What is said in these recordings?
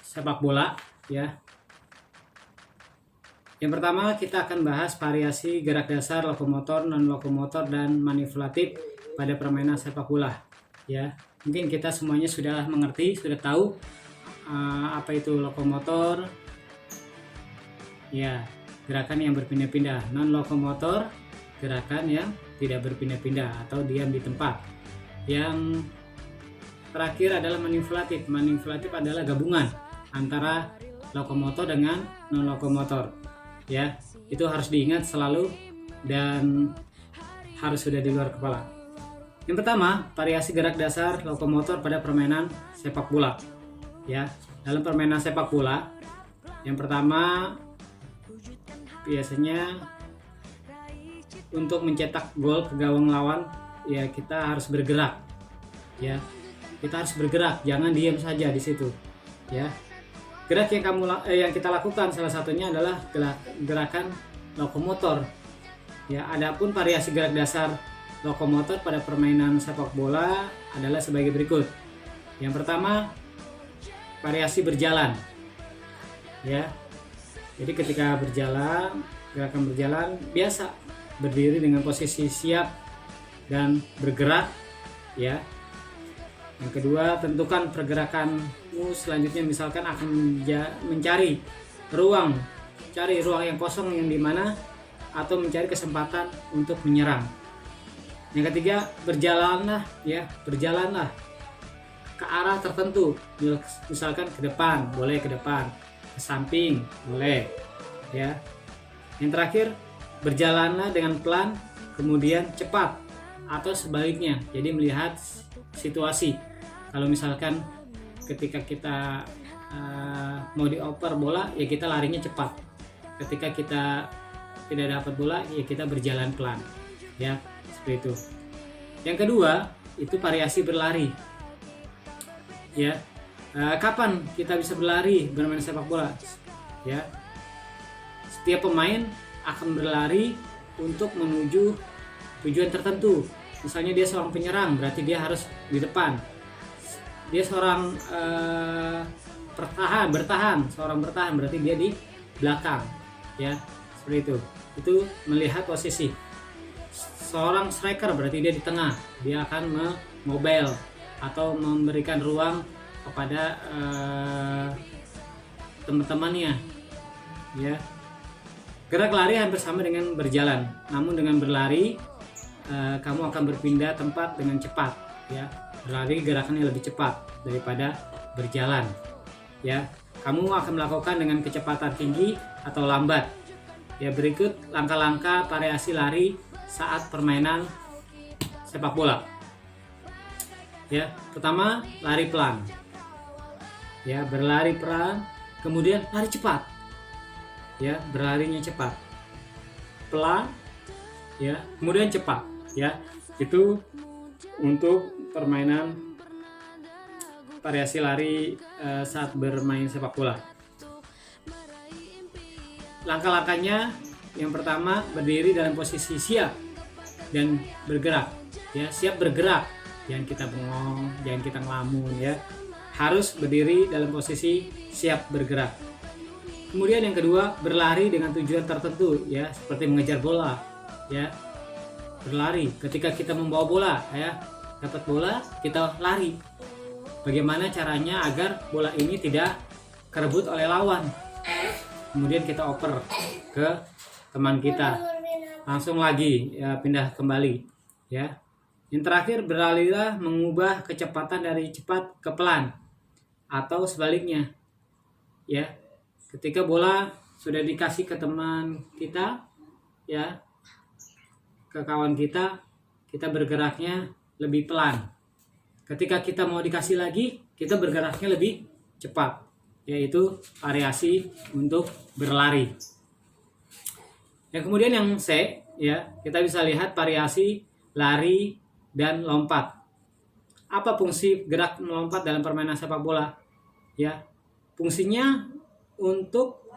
sepak bola ya. Yang pertama kita akan bahas variasi gerak dasar, lokomotor, non lokomotor dan manipulatif pada permainan sepak bola ya. Mungkin kita semuanya sudah mengerti, sudah tahu apa itu lokomotor ya, gerakan yang berpindah-pindah. Non lokomotor, gerakan yang tidak berpindah-pindah atau diam di tempat. Yang terakhir adalah manipulatif. Manipulatif adalah gabungan antara lokomotor dengan non lokomotor ya. Itu harus diingat selalu dan harus sudah di luar kepala. Yang pertama, variasi gerak dasar lokomotor pada permainan sepak bola ya. Dalam permainan sepak bola, yang pertama biasanya untuk mencetak gol ke gawang lawan ya kita harus bergerak ya. Kita harus bergerak, jangan diam saja di situ ya. Gerak yang kita lakukan salah satunya adalah gerakan lokomotor ya. Adapun variasi gerak dasar lokomotor pada permainan sepak bola adalah sebagai berikut. Yang pertama, variasi berjalan ya. Jadi ketika berjalan, gerakan berjalan biasa, berdiri dengan posisi siap dan bergerak ya. Yang kedua, tentukan pergerakanmu selanjutnya, misalkan akan mencari ruang, cari ruang yang kosong yang dimana, atau mencari kesempatan untuk menyerang. Yang ketiga, berjalanlah ya, berjalanlah ke arah tertentu, misalkan ke depan, boleh ke depan, ke samping, boleh ya. Yang terakhir, berjalanlah dengan pelan, kemudian cepat, atau sebaliknya, jadi melihat situasi. Kalau misalkan ketika kita mau dioper bola ya kita larinya cepat, ketika kita tidak dapat bola ya kita berjalan pelan ya, seperti itu. Yang kedua itu variasi berlari ya. Kapan kita bisa berlari bermain sepak bola ya? Setiap pemain akan berlari untuk menuju tujuan tertentu. Misalnya dia seorang penyerang, berarti dia harus di depan. Dia seorang bertahan, berarti dia di belakang ya, seperti itu. Itu melihat posisi. Seorang striker berarti dia di tengah, dia akan memobile atau memberikan ruang kepada teman-temannya ya. Gerak lari hampir sama dengan berjalan, namun dengan berlari kamu akan berpindah tempat dengan cepat ya. Berlari gerakannya lebih cepat daripada berjalan ya. Kamu akan melakukan dengan kecepatan tinggi atau lambat ya. Berikut langkah-langkah variasi lari saat permainan sepak bola ya. Pertama, lari pelan ya, berlari pelan, kemudian lari cepat ya, berlarinya cepat, pelan ya, kemudian cepat ya. Itu untuk permainan variasi lari saat bermain sepak bola. Langkah-langkahnya, yang pertama berdiri dalam posisi siap dan bergerak ya. Siap bergerak, jangan kita bengong, jangan kita ngelamun ya, harus berdiri dalam posisi siap bergerak. Kemudian yang kedua, berlari dengan tujuan tertentu ya, seperti mengejar bola ya. Berlari ketika kita membawa bola ya, dapat bola kita lari. Bagaimana caranya agar bola ini tidak kerebut oleh lawan, kemudian kita oper ke teman kita, langsung lagi ya, pindah kembali ya. Yang terakhir, berlarilah mengubah kecepatan dari cepat ke pelan atau sebaliknya ya. Ketika bola sudah dikasih ke teman kita ya, ke kawan kita, kita bergeraknya lebih pelan. Ketika kita mau dikasih lagi, kita bergeraknya lebih cepat, yaitu variasi untuk berlari. Yang kemudian yang C ya, kita bisa lihat variasi lari dan lompat. Apa fungsi gerak melompat dalam permainan sepak bola ya? Fungsinya untuk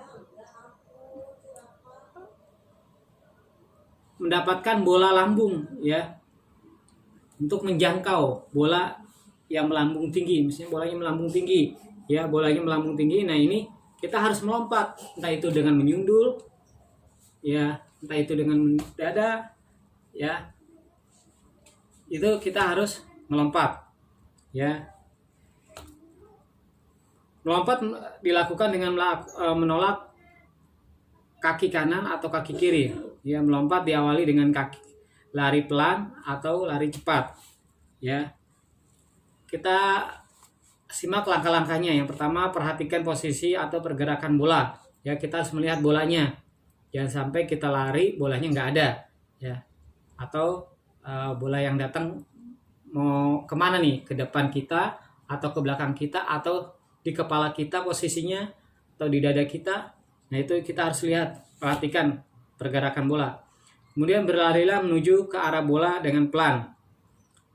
mendapatkan bola lambung ya, untuk menjangkau bola yang melambung tinggi. Misalnya bolanya melambung tinggi ya bolanya melambung tinggi. Nah ini kita harus melompat, entah itu dengan menyundul, ya entah itu dengan dada, ya itu kita harus melompat, ya. Melompat dilakukan dengan menolak kaki kanan atau kaki kiri, ya. Melompat diawali dengan kaki lari pelan atau lari cepat, ya. Kita simak langkah-langkahnya. Yang pertama, perhatikan posisi atau pergerakan bola. Ya, kita harus melihat bolanya. Jangan sampai kita lari bolanya nggak ada, ya. Atau bola yang datang mau kemana nih? Ke depan kita atau ke belakang kita atau di kepala kita posisinya atau di dada kita. Nah itu kita harus lihat, perhatikan pergerakan bola. Kemudian berlarilah menuju ke arah bola dengan pelan.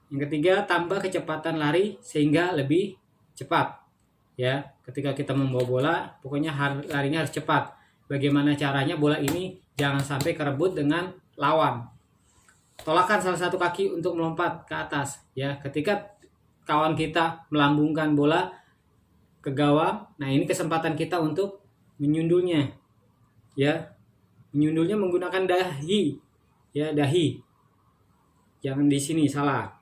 Yang ketiga, tambah kecepatan lari sehingga lebih cepat, ya. Ketika kita membawa bola, pokoknya larinya harus cepat. Bagaimana caranya? Bola ini jangan sampai kerebut dengan lawan. Tolakkan salah satu kaki untuk melompat ke atas, ya. Ketika kawan kita melambungkan bola ke gawang, nah ini kesempatan kita untuk menyundulnya, ya. Menyundulnya menggunakan dahi, ya, dahi. Jangan di sini, salah.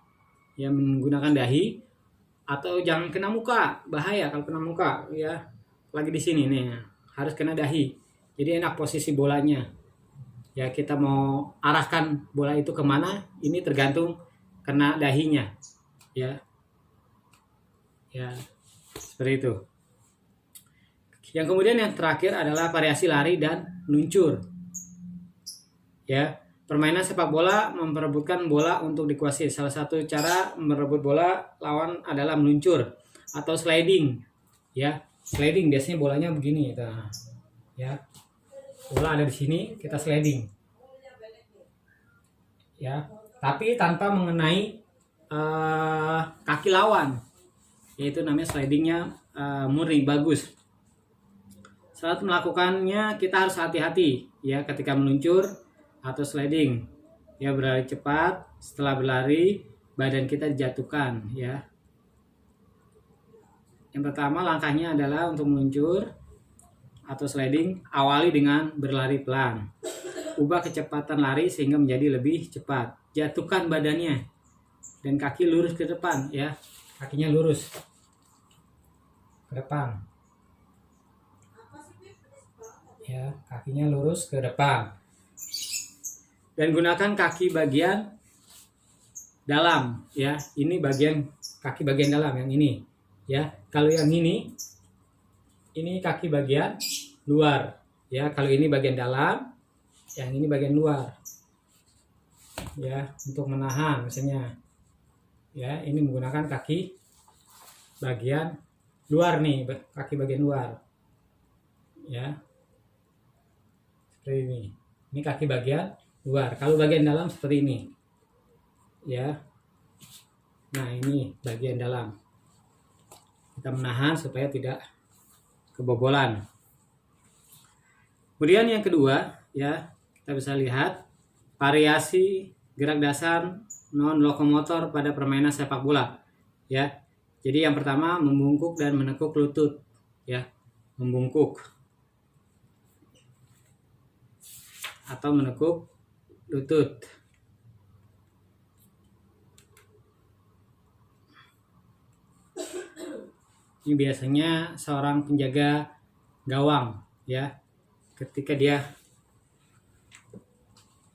Ya, menggunakan dahi. Atau jangan kena muka, bahaya kalau kena muka, ya. Lagi di sini nih, harus kena dahi. Jadi enak posisi bolanya. Ya, kita mau arahkan bola itu kemana, ini tergantung kena dahinya, ya. Ya, seperti itu. Yang kemudian yang terakhir adalah variasi lari dan meluncur. Ya. Permainan sepak bola memperebutkan bola untuk dikuasai. Salah satu cara merebut bola lawan adalah meluncur atau sliding. Ya, sliding biasanya bolanya begini, nah, ya. Bola ada di sini, kita sliding. Ya, tapi tanpa mengenai kaki lawan. Yaitu namanya slidingnya murni, bagus. Saat melakukannya kita harus hati-hati, ya, ketika meluncur atau sliding, ya, berlari cepat. Setelah berlari badan kita dijatuhkan, ya. Yang pertama langkahnya adalah untuk meluncur atau sliding, awali dengan berlari pelan. Ubah kecepatan lari sehingga menjadi lebih cepat. Jatuhkan badannya dan kaki lurus ke depan, ya. Kakinya lurus ke depan, ya, kakinya lurus ke depan. Dan gunakan kaki bagian dalam, ya. Ini bagian kaki bagian dalam yang ini, ya. Kalau yang ini kaki bagian luar, ya. Kalau ini bagian dalam, yang ini bagian luar, ya. Untuk menahan misalnya, ya, ini menggunakan kaki bagian luar nih, kaki bagian luar, ya. Seperti ini. Ini kaki bagian luar. Kalau bagian dalam seperti ini, ya. Nah ini bagian dalam, kita menahan supaya tidak kebobolan. Kemudian yang kedua, ya, kita bisa lihat variasi gerak dasar non lokomotor pada permainan sepak bola, ya. Jadi yang pertama membungkuk dan menekuk lutut, ya. Membungkuk atau menekuk lutut. Ini biasanya seorang penjaga gawang, ya. Ketika dia,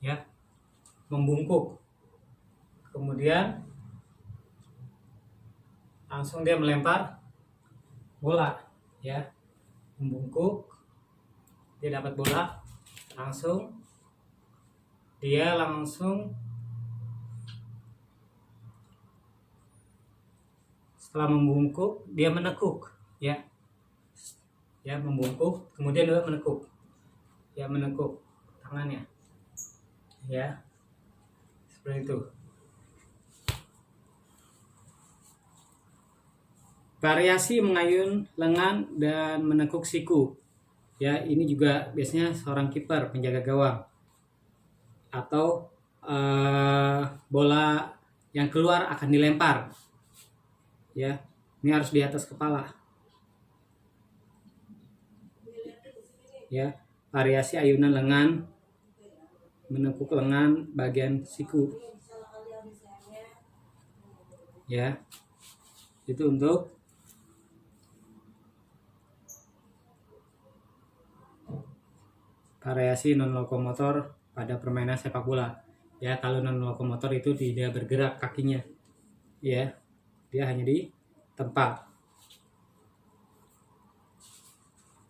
ya, membungkuk, kemudian langsung dia melempar bola, ya. Membungkuk, dia dapat bola, dia langsung setelah membungkuk dia menekuk, ya. Ya, membungkuk kemudian dia menekuk, ya, menekuk tangannya, ya. Seperti itu. Variasi mengayun lengan dan menekuk siku, ya. Ini juga biasanya seorang kiper, penjaga gawang, atau bola yang keluar akan dilempar, ya. Ini harus di atas kepala, ya. Variasi ayunan lengan, menekuk lengan bagian siku, ya. Itu untuk variasi non lokomotor pada permainan sepak bola, ya. Kalau non lokomotor itu tidak bergerak kakinya, ya, dia hanya di tempat.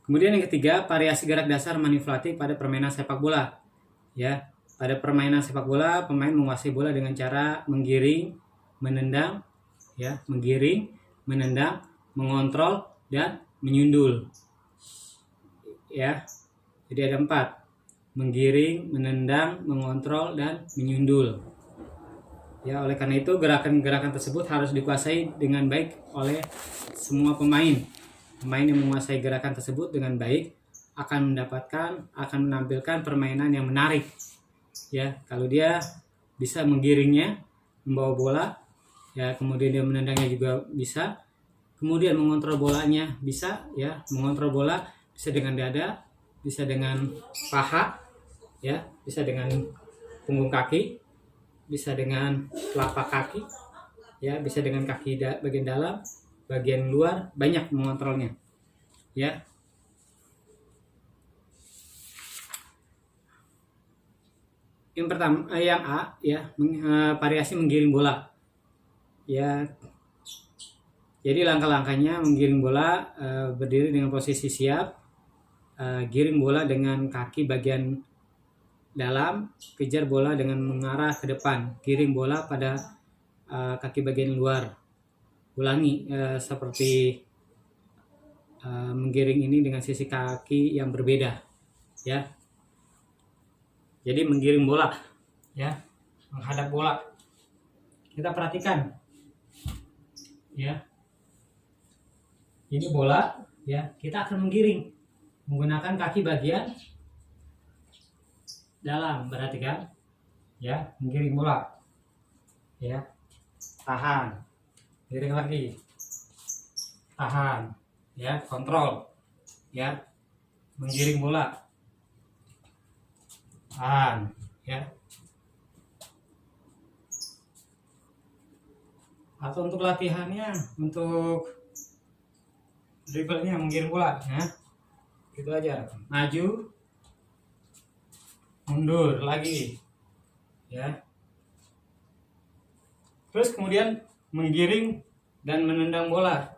Kemudian yang ketiga, variasi gerak dasar manipulatif pada permainan sepak bola, ya. Pada permainan sepak bola, pemain menguasai bola dengan cara menggiring, menendang, ya, menggiring, menendang, mengontrol, dan menyundul, ya. Jadi ada 4: menggiring, menendang, mengontrol, dan menyundul, ya. Oleh karena itu gerakan-gerakan tersebut harus dikuasai dengan baik oleh semua pemain. Pemain yang menguasai gerakan tersebut dengan baik akan menampilkan permainan yang menarik, ya. Kalau dia bisa menggiringnya, membawa bola, ya, kemudian dia menendangnya juga bisa, kemudian mengontrol bolanya bisa, ya. Mengontrol bola bisa dengan dada, bisa dengan paha, ya, bisa dengan punggung kaki, bisa dengan telapak kaki, ya, bisa dengan kaki bagian dalam, bagian luar, banyak mengontrolnya, ya. Yang pertama, yang A, ya, variasi menggiring bola, ya. Jadi langkah-langkahnya menggiring bola, berdiri dengan posisi siap, giring bola dengan kaki bagian dalam, kejar bola dengan mengarah ke depan, giring bola pada kaki bagian luar. Ulangi seperti menggiring ini dengan sisi kaki yang berbeda, ya. Jadi menggiring bola, ya, menghadap bola. Kita perhatikan, ya. Ini bola, ya. Kita akan menggiring menggunakan kaki bagian dalam, perhatikan, ya. Menggiring bola, ya. Tahan, giring lagi, tahan, ya. Kontrol, ya. Menggiring bola, tahan, ya. Atau untuk latihannya, untuk dribblenya menggiring bola, ya. Gitu aja. Maju, mundur lagi, ya. Terus kemudian menggiring dan menendang bola,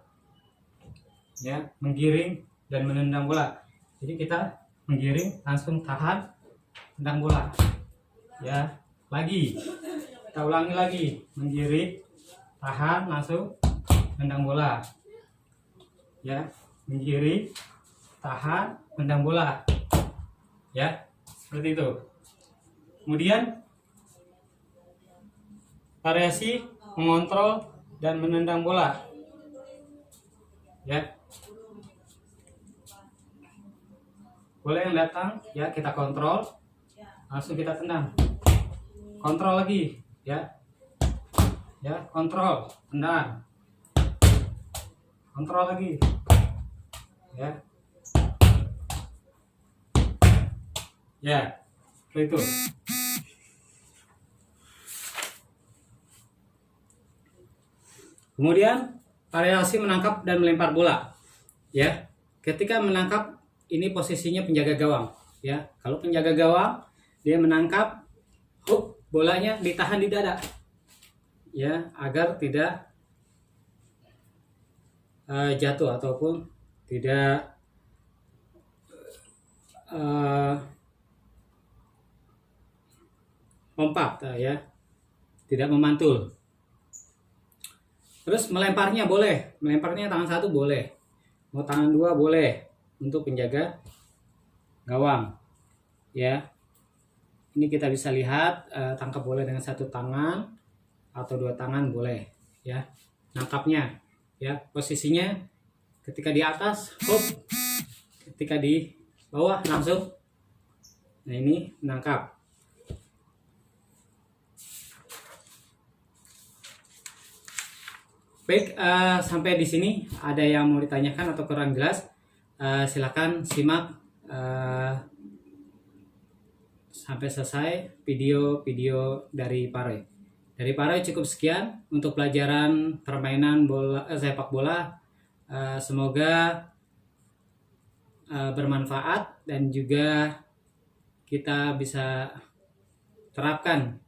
ya. Menggiring dan menendang bola. Jadi kita menggiring, langsung tahan, tendang bola, ya. Lagi kita ulangi lagi, menggiring, tahan, langsung tendang bola, ya. Menggiring, tahan, tendang bola, ya. Seperti itu. Kemudian variasi mengontrol dan menendang bola, ya. Bola yang datang, ya, kita kontrol, langsung kita tendang, kontrol lagi, ya, ya, kontrol, tendang, kontrol lagi, ya, ya, seperti itu. Kemudian variasi menangkap dan melempar bola, ya. Ketika menangkap, ini posisinya penjaga gawang, ya. Kalau penjaga gawang dia menangkap, bolanya ditahan di dada, ya, agar tidak jatuh ataupun tidak lompat, ya, tidak memantul. Terus melemparnya boleh, melemparnya tangan satu boleh, mau tangan dua boleh, untuk penjaga gawang, ya. Ini kita bisa lihat, tangkap bola dengan satu tangan atau dua tangan boleh, ya. Nangkapnya, ya, posisinya ketika di atas, ketika di bawah langsung. Nah, ini menangkap. Baik, sampai di sini ada yang mau ditanyakan atau kurang jelas, silakan simak eh, sampai selesai video-video dari Paroy. Dari Paroy cukup sekian untuk pelajaran permainan sepak bola. Semoga bermanfaat dan juga kita bisa terapkan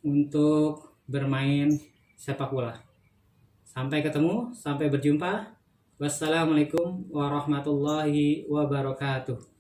untuk bermain sepak bola. Sampai ketemu, sampai berjumpa. Wassalamualaikum warahmatullahi wabarakatuh.